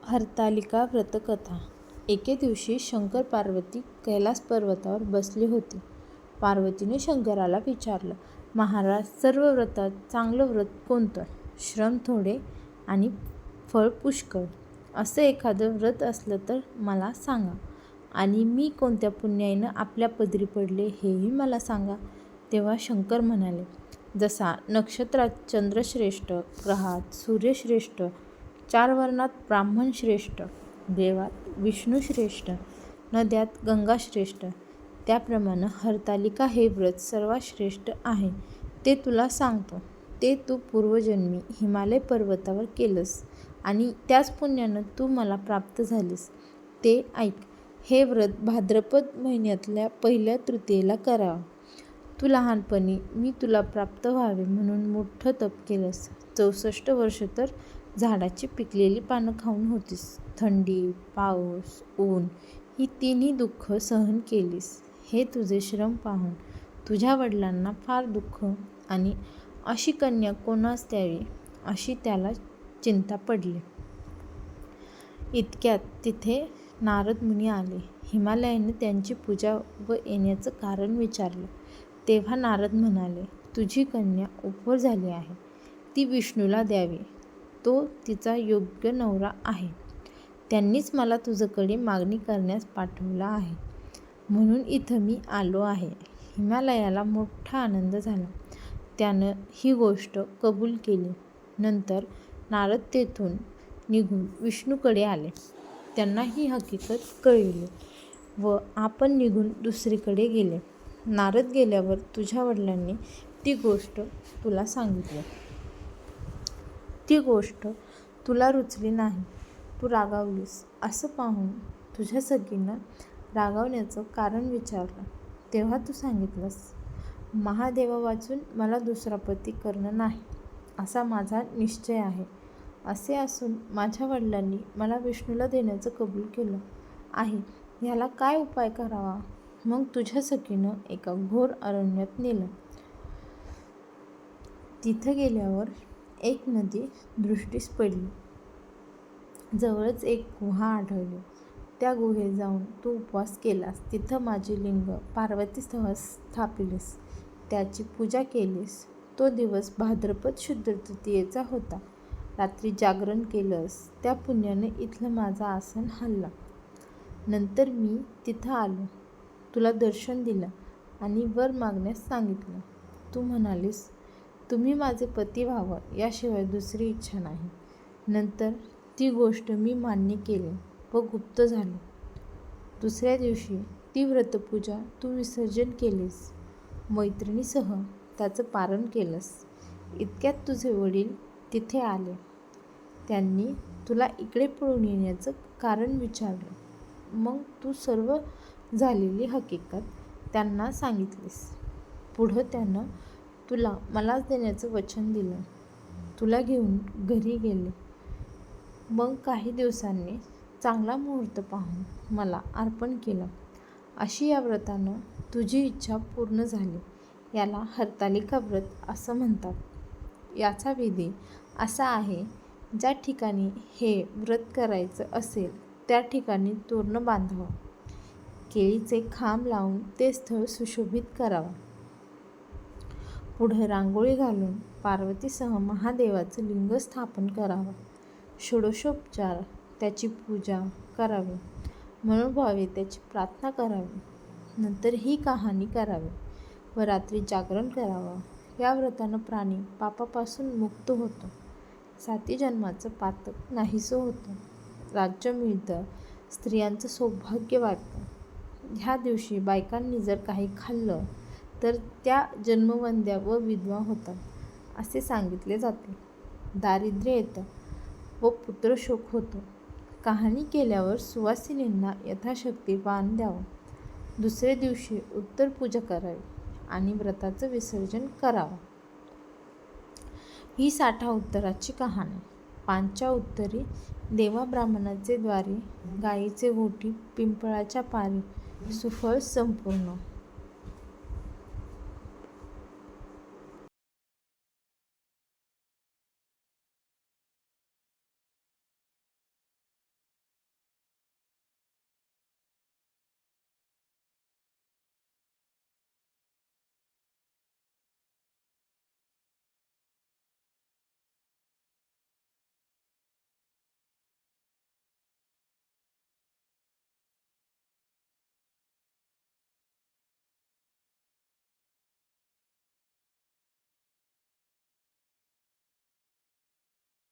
हरतालिका व्रतकथा. एके दिवशी शंकर पार्वती कैलास पर्वतावर बसले होते. पार्वतीने शंकराला विचारलं, महाराज, सर्व व्रतात चांगलं व्रत कोणतं? श्रम थोडे आणि फळ पुष्कळ असं एखादं व्रत असलं तर मला सांगा, आणि मी कोणत्या पुण्याईनं आपल्या पदरी पडले हेही मला सांगा. तेव्हा शंकर म्हणाले, जसा नक्षत्रात चंद्रश्रेष्ठ, ग्रहात सूर्यश्रेष्ठ, 4 वर्णात ब्राह्मण श्रेष्ठ, देवात विष्णू श्रेष्ठ, नद्यात गंगा श्रेष्ठ, त्याप्रमाणे हरतालिका हे व्रत सर्वात श्रेष्ठ आहे. ते तुला सांगतो. ते तू पूर्वजन्मी हिमालय पर्वतावर केलंस आणि त्याच पुण्यानं तू मला प्राप्त झालीस. ते ऐक. हे व्रत भाद्रपद महिन्यातल्या पहिल्या तृतीयेला करावं. तू लहानपणी मी तुला प्राप्त व्हावे म्हणून मोठं तप केलंस. 64 वर्ष तर झाडाची पिकलेली पानं खाऊन होतीस. थंडी, पाऊस, ऊन ही तिन्ही दुःख सहन केलीस. हे तुझे श्रम पाहून तुझ्या वडिलांना फार दुःख आणि अशी कन्या कोणास द्यावी अशी त्याला चिंता पडली. इतक्यात तिथे नारद मुनी आले. हिमालयाने त्यांची पूजा व येण्याचं कारण विचारलं. तेव्हा नारद म्हणाले, तुझी कन्या उपवर झाली आहे. ती विष्णूला द्यावी. तो तिचा योग्य नवरा आहे. त्यांनीच मला तुझ्याकडे मागणी करण्यास पाठवलं आहे. म्हणून इथं मी आलो आहे. हिमालयाला मोठा आनंद झाला. त्यानं ही गोष्ट कबूल केली. नंतर नारद तेथून निघून विष्णूकडे आले. त्यांना ही हकीकत कळली व आपण निघून दुसरीकडे गेले. नारद गेल्यावर तुझ्या वडिलांनी ती गोष्ट तुला सांगितली. ती गोष्ट तुला रुचली नाही. तू रागावलीस. असं पाहून तुझ्या सखीनं रागावण्याचं कारण विचारलं. तेव्हा तू सांगितलंस, महादेवा वाचून मला दुसरा पती करणं नाही असा माझा निश्चय आहे. असे असून माझ्या वडिलांनी मला विष्णूला देण्याचं कबूल केलं आहे. ह्याला काय उपाय करावा? मग तुझ्या सखीनं एका घोर अरण्यात नेलं. तिथं गेल्यावर एक नदी दृष्टीस पडली. जवळच एक गुहा आढळली. त्या गुहेत जाऊन तू उपवास केलास. तिथं माझी लिंग पार्वती स्थापिलीस. त्याची पूजा केलीस. तो दिवस भाद्रपद शुद्ध तृतीयेचा होता. रात्री जागरण केलंस. त्या पुण्यानं इथलं माझं आसन हललं. नंतर मी तिथं आलो. तुला दर्शन दिलं आणि वर मागण्यास सांगितलं. तू म्हणालीस, तुम्ही माझे पती व्हावं याशिवाय दुसरी इच्छा नाही. नंतर ती गोष्ट मी मान्य केली व गुप्त झालो. दुसऱ्या दिवशी ती व्रतपूजा तू विसर्जन केलीस. मैत्रिणीसह त्याचं पारण केलंस. इतक्यात तुझे वडील तिथे आले. त्यांनी तुला इकडे पळून येण्याचं कारण विचारलं. मग तू सर्व झालेली हकीकत त्यांना सांगितलीस. पुढं त्यानं तुला मलाच देण्याचं वचन दिलं. तुला घेऊन घरी गेले. मग काही दिवसांनी चांगला मुहूर्त पाहून मला अर्पण केलं. अशी या व्रतानं तुझी इच्छा पूर्ण झाली. याला हरतालिका व्रत असं म्हणतात. याचा विधी असा आहे, ज्या ठिकाणी हे व्रत करायचं असेल त्या ठिकाणी तोरणं बांधावं. केळीचे खांब लावून ते स्थळ सुशोभित करावं. पुढं रांगोळी घालून पार्वतीसह महादेवाचं लिंग स्थापन करावं. षोडशोपचार त्याची पूजा करावी. मनोभावे त्याची प्रार्थना करावी. नंतर ही कहाणी करावी व रात्री जागरण करावं. या व्रतानं प्राणी पापापासून मुक्त होतो. 7 जन्माचं पातक नाहीसं होतं. राज्य मिळतं. स्त्रियांचं सौभाग्य वाढतं. ह्या दिवशी बायकांनी जर काही खाल्लं तर त्या जन्मवंद्या व विधवा होतात असे सांगितले जाते. दारिद्र्य येतं व पुत्रशोक होतो. कहाणी केल्यावर सुवासिनींना यथाशक्ती वाण द्यावं. दुसऱ्या दिवशी उत्तर पूजा करावी आणि व्रताचं विसर्जन करावं. ही 60 उत्तराची कहाणी. 5च्या उत्तरी देवा ब्राह्मणाचे द्वारी, गायीचे गोठी, पिंपळाच्या पारी, सुफळ संपूर्ण.